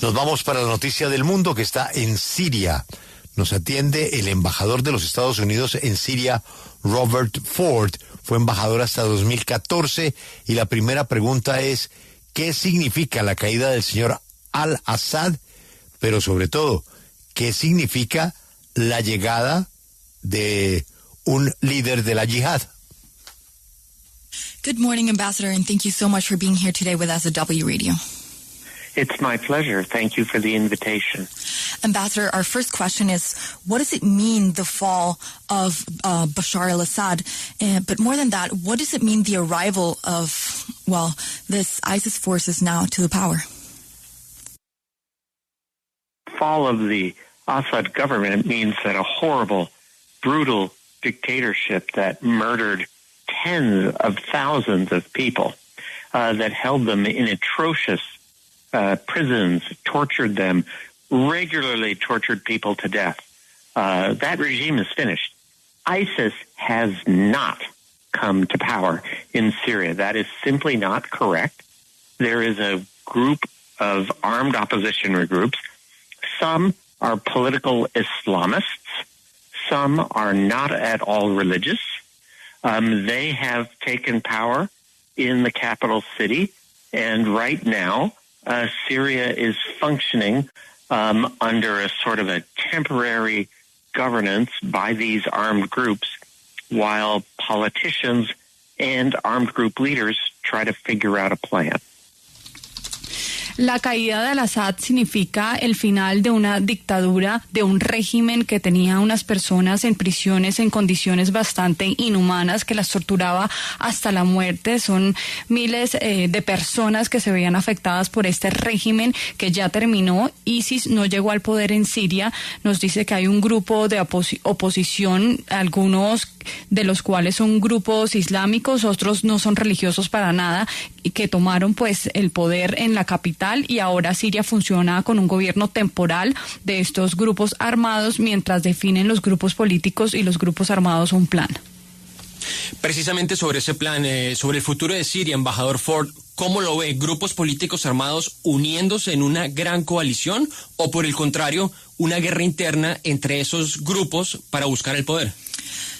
Nos vamos para la noticia del mundo que está en Siria. Nos atiende el embajador de los Estados Unidos en Siria, Robert Ford. Fue embajador hasta 2014 y la primera pregunta es, ¿qué significa la caída del señor al-Assad? Pero sobre todo, ¿qué significa la llegada de un líder de la yihad? Good morning, Ambassador, and thank you so much for being here today with us at W Radio. It's my pleasure. Thank you for the invitation. Ambassador, our first question is, what does it mean, the fall of Bashar al-Assad? But more than that, what does it mean, the arrival of, well, this ISIS forces now to the power? Fall of the Assad government means that a horrible, brutal dictatorship that murdered tens of thousands of people, that held them in atrocious prisons, tortured them, regularly tortured people to death. That regime is finished. ISIS has not come to power in Syria. That is simply not correct. There is a group of armed opposition groups. Some are political Islamists. Some are not at all religious. They have taken power in the capital city, and right now Syria is functioning under a sort of a temporary governance by these armed groups, while politicians and armed group leaders try to figure out a plan. La caída de al-Assad significa el final de una dictadura, de un régimen que tenía unas personas en prisiones en condiciones bastante inhumanas, que las torturaba hasta la muerte. Son miles de personas que se veían afectadas por este régimen que ya terminó. ISIS no llegó al poder en Siria. Nos dice que hay un grupo de oposición, algunos de los cuales son grupos islámicos, otros no son religiosos para nada, y que tomaron pues el poder en la capital, y ahora Siria funciona con un gobierno temporal de estos grupos armados mientras definen los grupos políticos y los grupos armados un plan. Precisamente sobre ese plan, sobre el futuro de Siria, embajador Ford, ¿cómo lo ve? ¿Grupos políticos armados uniéndose en una gran coalición o, por el contrario, una guerra interna entre esos grupos para buscar el poder?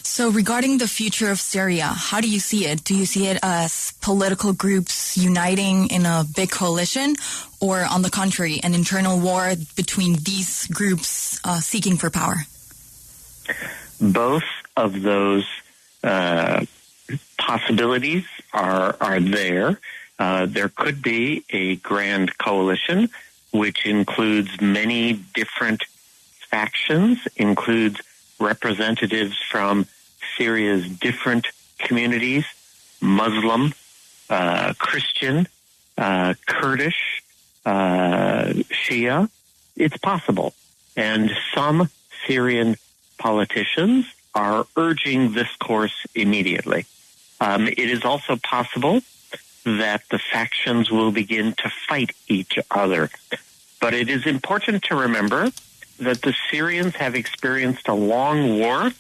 So regarding the future of Syria, how do you see it? Do you see it as political groups uniting in a big coalition, or on the contrary, an internal war between these groups seeking for power? Both of those possibilities are there. There could be a grand coalition, which includes many different factions, includes representatives from Syria's different communities, Muslim, Christian, Kurdish, Shia. It's possible. And some Syrian politicians are urging this course immediately. It is also possible that the factions will begin to fight each other. But it is important to remember that the Syrians have experienced a long war.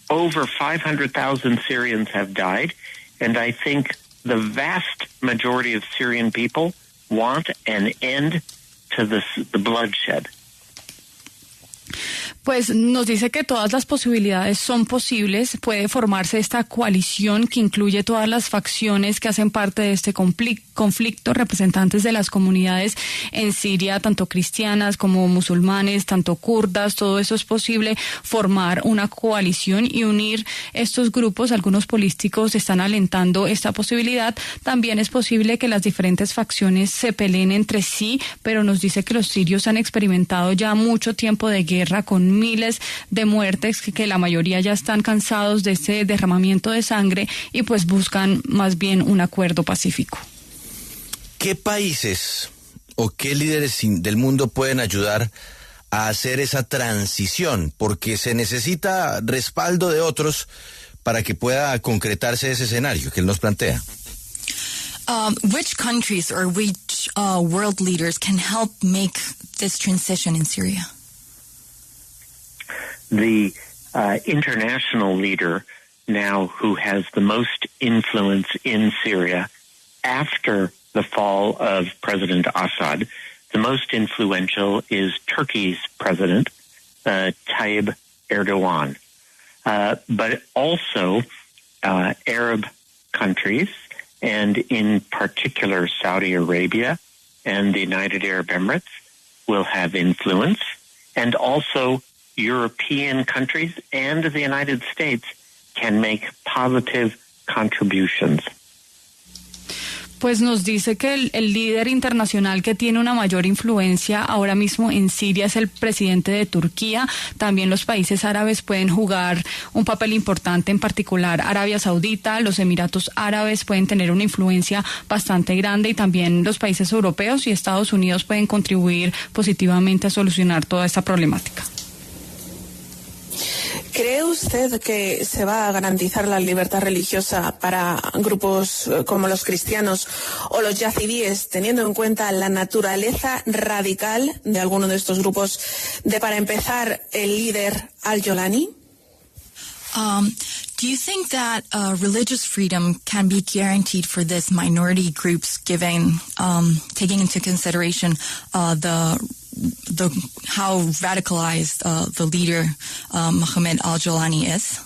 Over 500,000 Syrians have died, and I think the vast majority of Syrian people want an end to the bloodshed. Pues nos dice que todas las posibilidades son posibles. Puede formarse esta coalición que incluye todas las facciones que hacen parte de este conflicto, representantes de las comunidades en Siria, tanto cristianas como musulmanes, tanto kurdas. Todo eso es posible, formar una coalición y unir estos grupos. Algunos políticos están alentando esta posibilidad. También es posible que las diferentes facciones se peleen entre sí, pero nos dice que los sirios han experimentado ya mucho tiempo de guerra con miles de muertes, que la mayoría ya están cansados de ese derramamiento de sangre y pues buscan más bien un acuerdo pacífico. ¿Qué países o qué líderes del mundo pueden ayudar a hacer esa transición? Porque se necesita respaldo de otros para que pueda concretarse ese escenario que él nos plantea. Which countries or which world leaders can help make this transition in Syria? The international leader now who has the most influence in Syria after the fall of President Assad The most influential is Turkey's president, Tayyip Erdogan, but also Arab countries, and in particular Saudi Arabia and the United Arab Emirates will have influence, and also European countries and the United States can make positive contributions. Pues nos dice que el líder internacional que tiene una mayor influencia ahora mismo en Siria es el presidente de Turquía. También los países árabes pueden jugar un papel importante, en particular Arabia Saudita, los Emiratos Árabes pueden tener una influencia bastante grande, y también los países europeos y Estados Unidos pueden contribuir positivamente a solucionar toda esta problemática. ¿Cree usted que se va a garantizar la libertad religiosa para grupos como los cristianos o los yazidíes, teniendo en cuenta la naturaleza radical de alguno de estos grupos, de, para empezar, el líder al-Jolani? Do you think that religious freedom can be guaranteed for this minority groups, given taking into consideration the how radicalized the leader Mohammed al-Jolani is?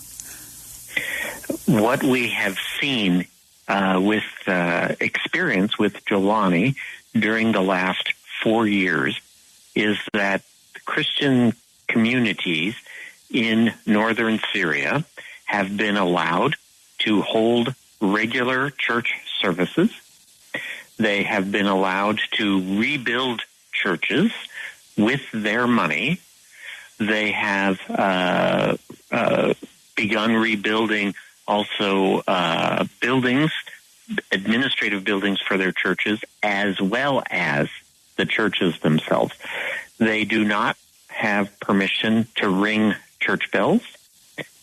What we have seen with experience with Jolani during the last 4 years is that Christian communities in northern Syria have been allowed to hold regular church services. They have been allowed to rebuild churches with their money. They have begun rebuilding also buildings, administrative buildings for their churches, as well as the churches themselves. They do not have permission to ring church bells.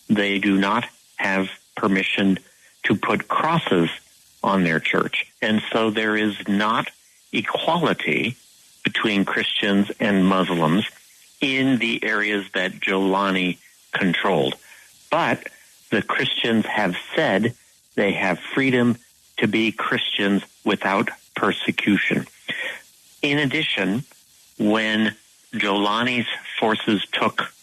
They do not have permission to put crosses on their church. And so there is not equality between Christians and Muslims in the areas that Jolani controlled. But the Christians have said they have freedom to be Christians without persecution. In addition, when Jolani's forces took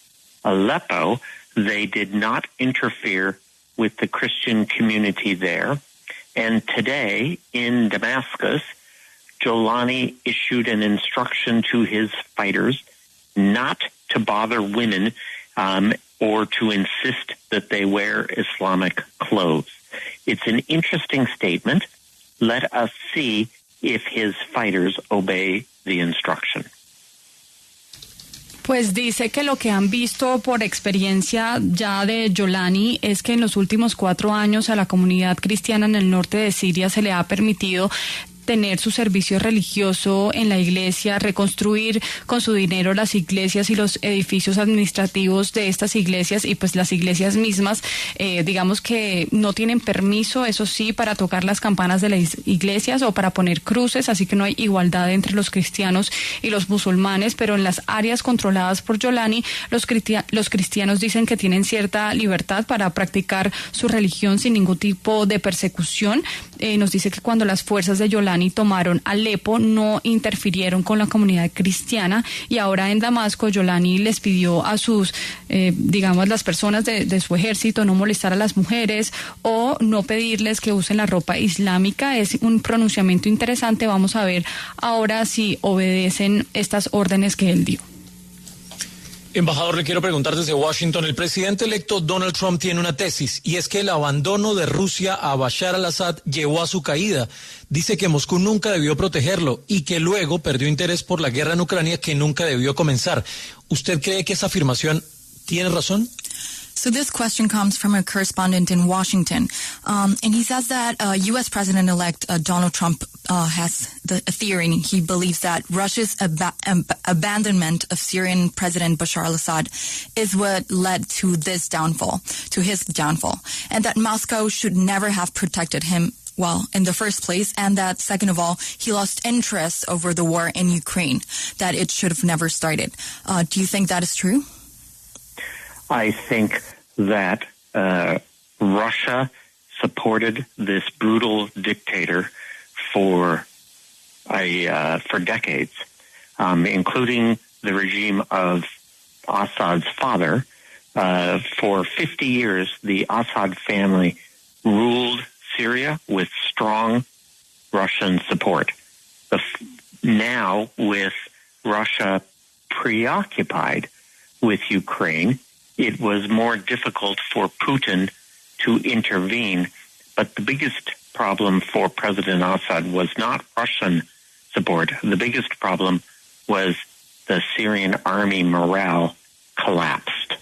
Aleppo, they did not interfere with the Christian community there. And today in Damascus, Jolani issued an instruction to his fighters not to bother women or to insist that they wear Islamic clothes. It's an interesting statement. Let us see if his fighters obey the instruction. Pues dice que lo que han visto por experiencia ya de Jolani es que en los últimos 4 años a la comunidad cristiana en el norte de Siria se le ha permitido tener su servicio religioso en la iglesia, reconstruir con su dinero las iglesias y los edificios administrativos de estas iglesias, y pues las iglesias mismas, digamos que no tienen permiso, eso sí, para tocar las campanas de las iglesias o para poner cruces, así que no hay igualdad entre los cristianos y los musulmanes, pero en las áreas controladas por Jolani, los cristianos dicen que tienen cierta libertad para practicar su religión sin ningún tipo de persecución. Nos dice que cuando las fuerzas de Jolani tomaron Alepo no interfirieron con la comunidad cristiana, y ahora en Damasco Jolani les pidió a sus, digamos, las personas de su ejército no molestar a las mujeres o no pedirles que usen la ropa islámica. Es un pronunciamiento interesante. Vamos a ver ahora si obedecen estas órdenes que él dio. Embajador, le quiero preguntar desde Washington, el presidente electo Donald Trump tiene una tesis, y es que el abandono de Rusia a Bashar al-Assad llevó a su caída. Dice que Moscú nunca debió protegerlo y que luego perdió interés por la guerra en Ucrania que nunca debió comenzar. ¿Usted cree que esa afirmación tiene razón? So this question comes from a correspondent in Washington, and he says that U.S. President-elect Donald Trump has a theory, and he believes that Russia's abandonment of Syrian President Bashar al-Assad is what led to this downfall, to his downfall, and that Moscow should never have protected him well, in the first place, and that, second of all, he lost interest over the war in Ukraine, that it should have never started. Do you think that is true? I think that Russia supported this brutal dictator for decades. including the regime of Assad's father. For 50 years, the Assad family ruled Syria with strong Russian support. Now, with Russia preoccupied with Ukraine, it was more difficult for Putin to intervene. But the biggest problem for President Assad was not Russian support. The biggest problem was the Syrian army morale collapsed.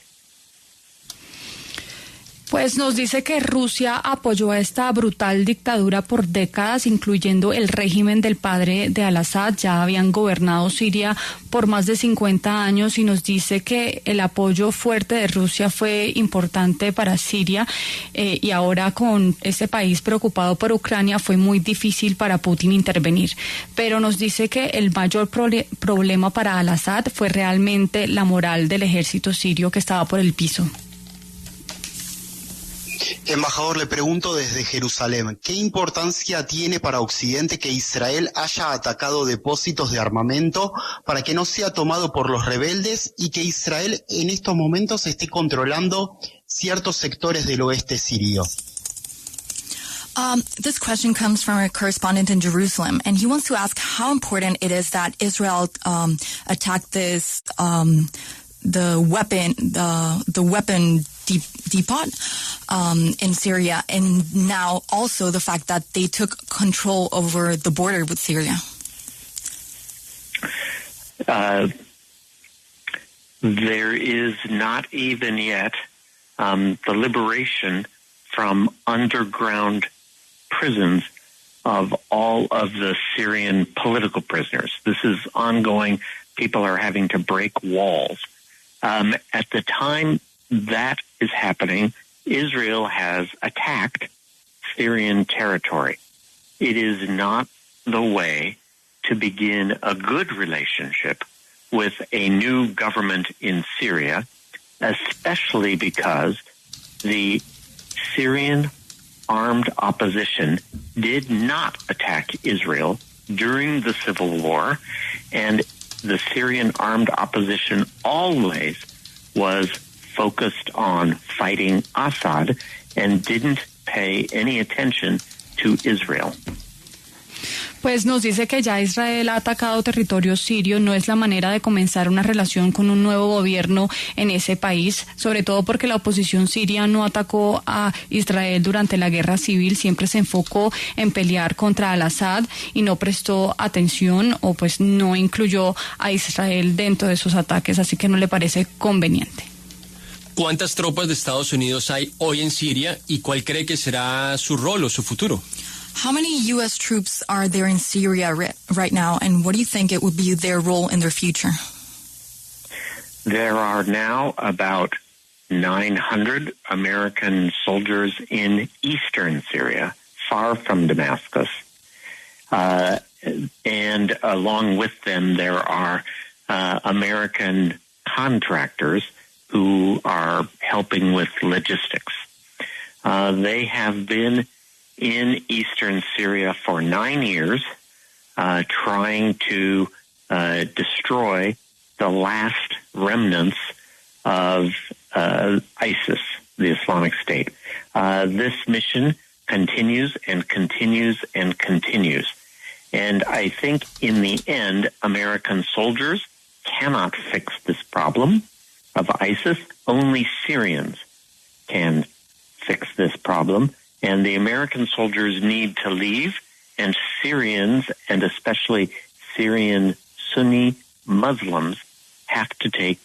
Pues nos dice que Rusia apoyó a esta brutal dictadura por décadas, incluyendo el régimen del padre de al-Assad. Ya habían gobernado Siria por más de 50 años y nos dice que el apoyo fuerte de Rusia fue importante para Siria y ahora con este país preocupado por Ucrania fue muy difícil para Putin intervenir. Pero nos dice que el mayor problema para al-Assad fue realmente la moral del ejército sirio que estaba por el piso. Embajador, le pregunto desde Jerusalén, ¿qué importancia tiene para Occidente que Israel haya atacado depósitos de armamento para que no sea tomado por los rebeldes y que Israel en estos momentos esté controlando ciertos sectores del oeste sirio? This question comes from a correspondent in Jerusalem, and he wants to ask how important it is that Israel attacked this the weapon depot in Syria, and now also the fact that they took control over the border with Syria. There is not even yet the liberation from underground prisons of all of the Syrian political prisoners. This is ongoing. People are having to break walls. At the time that is happening, Israel has attacked Syrian territory. It is not the way to begin a good relationship with a new government in Syria, especially because the Syrian armed opposition did not attack Israel during the civil war, and the Syrian armed opposition always was focused on fighting Assad and didn't pay any attention to Israel. Pues nos dice que ya Israel ha atacado territorio sirio, no es la manera de comenzar una relación con un nuevo gobierno en ese país, sobre todo porque la oposición siria no atacó a Israel durante la guerra civil, siempre se enfocó en pelear contra al-Assad y no prestó atención o pues no incluyó a Israel dentro de sus ataques, así que no le parece conveniente. ¿Cuántas tropas de Estados Unidos hay hoy en Siria y cuál cree que será su rol o su futuro? How many U.S. troops are there in Syria right now, and what do you think it would be their role in their future? There are now about 900 American soldiers in eastern Syria, far from Damascus. And along with them, there are American contractors who are helping with logistics. They have been in eastern Syria for 9 years, trying to destroy the last remnants of ISIS, the Islamic State. This mission continues and continues and continues. And I think in the end, American soldiers cannot fix this problem of ISIS. Only Syrians can fix this problem. And the American soldiers need to leave, and Syrians, and especially Syrian Sunni Muslims, have to take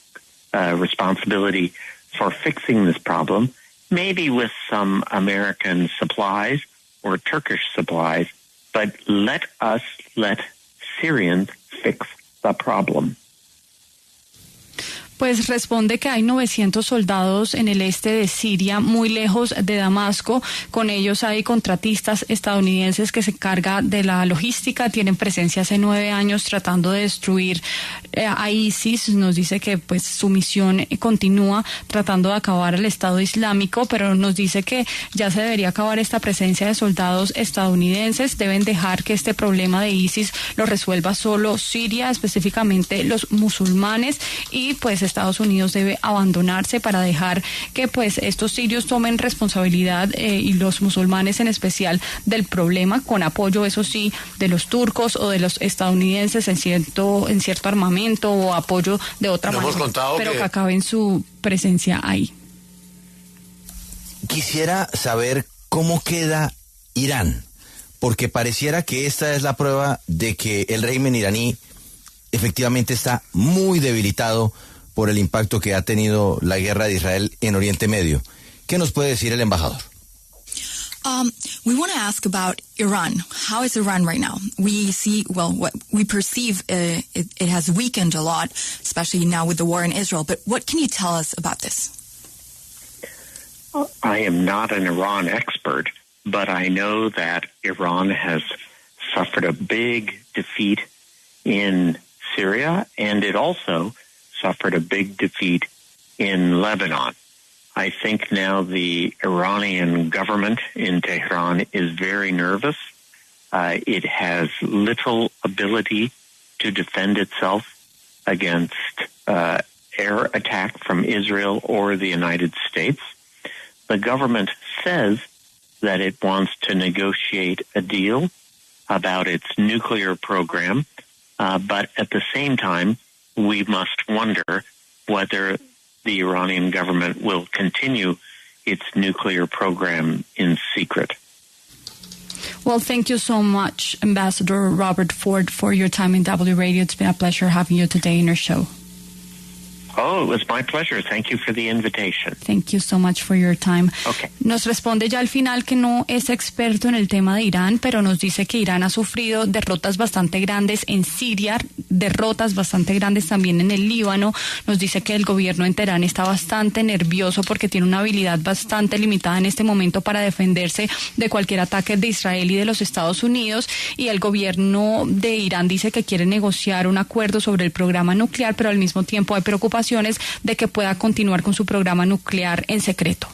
responsibility for fixing this problem, maybe with some American supplies or Turkish supplies, but let Syrians fix the problem. Pues responde que hay 900 soldados en el este de Siria, muy lejos de Damasco. Con ellos hay contratistas estadounidenses que se encargan de la logística. Tienen presencia hace 9 años tratando de destruir a ISIS. Nos dice que pues su misión continúa tratando de acabar el Estado Islámico, pero nos dice que ya se debería acabar esta presencia de soldados estadounidenses. Deben dejar que este problema de ISIS lo resuelva solo Siria, específicamente los musulmanes, y pues Estados Unidos debe abandonarse para dejar que pues estos sirios tomen responsabilidad y los musulmanes en especial del problema, con apoyo, eso sí, de los turcos o de los estadounidenses en cierto armamento o apoyo de otra manera, pero que acaben su presencia ahí. Quisiera saber cómo queda Irán, porque pareciera que esta es la prueba de que el régimen iraní efectivamente está muy debilitado por el impacto que ha tenido la guerra de Israel en Oriente Medio. ¿Qué nos puede decir el embajador? We want to ask about Iran. How is Iran right now? We see, well, what we perceive it has weakened a lot, especially now with the war in Israel. But what can you tell us about this? I am not an Iran expert, but I know that Iran has suffered a big defeat in Syria, and it also suffered a big defeat in Lebanon. I think now the Iranian government in Tehran is very nervous. It has little ability to defend itself against air attack from Israel or the United States. The government says that it wants to negotiate a deal about its nuclear program, but at the same time, we must wonder whether the Iranian government will continue its nuclear program in secret. Well, thank you so much, Ambassador Robert Ford, for your time in W Radio. It's been a pleasure having you today in our show. Oh, it was my pleasure. Thank you for the invitation. Thank you so much for your time. Okay. Nos responde ya al final que no es experto en el tema de Irán, pero nos dice que Irán ha sufrido derrotas bastante grandes en Siria, derrotas bastante grandes también en el Líbano. Nos dice que el gobierno en Teherán está bastante nervioso porque tiene una habilidad bastante limitada en este momento para defenderse de cualquier ataque de Israel y de los Estados Unidos. Y el gobierno de Irán dice que quiere negociar un acuerdo sobre el programa nuclear, pero al mismo tiempo hay preocupaciones de que pueda continuar con su programa nuclear en secreto.